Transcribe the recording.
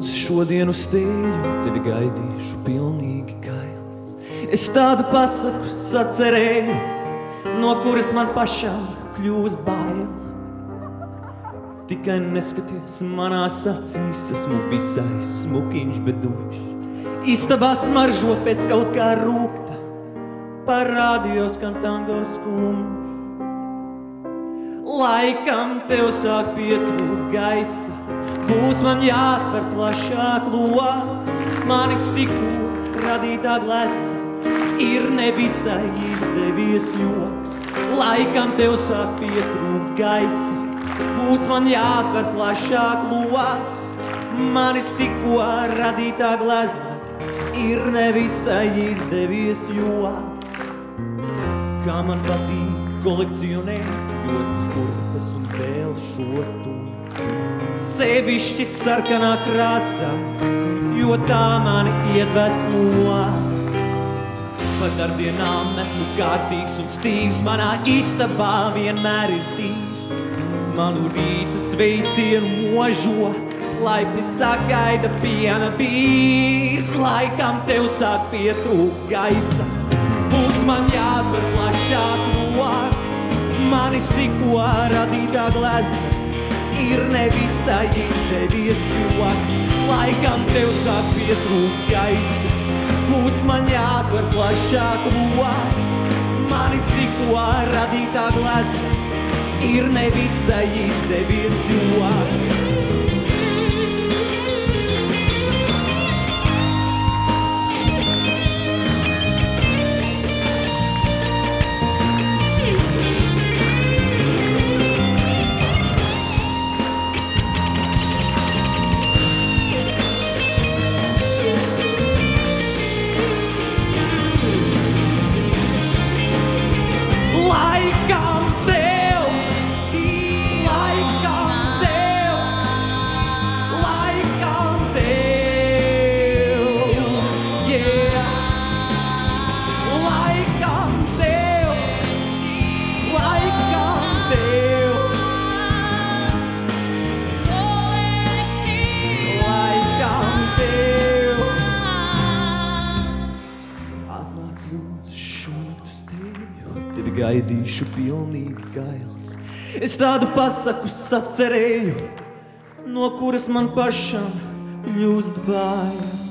lūdzu šodien uz teju, tevi gaidīšu pilnīgi kails. Es tādu pasaku sacerēju, no kuras man pašām kļūst bail. Tikai neskaties manās acīs, esmu visai smukiņš, bet dušs. Istabā smaržo pēc kaut kā rūgta, parādījos kā tango skumš. Laikam tev sāk pietrūkt gaisa, būs man jāatver plašāk loks. Manis tikko radītā glezna ir nevisai izdevies joks. Laikam tev sāk pietrūkt gaisa, būs man jāatver plašāk loks. Manis tikko radītā glezna ir nevisai izdevies joks. Kā man patīk kolekcionēt jostas, kurpes un vēl šo tuņu. Sevišķi sarkanā krāsā, jo tā mani iedvesmo. Pat ar dienām esmu kārtīgs un stīvs, manā istabā vienmēr ir tīrs. Manu rīta sveicienu možo, laipni sagaida piena vīrs. Laikam tev sāk pietrūkt gaisa, būs man jāatver plašāk loks. Manis tikko radītā glezna ir nevisai izdevies joks. Laikam tev sāk pietrūkt gaisa, būs man jāatver plašāk loks. Manis tikko radītā glezna ir nevisai izdevies joks. Gaidīšu pilnīgi gails. Es tādu pasaku sacerēju, no kuras man pašam kļūst bail.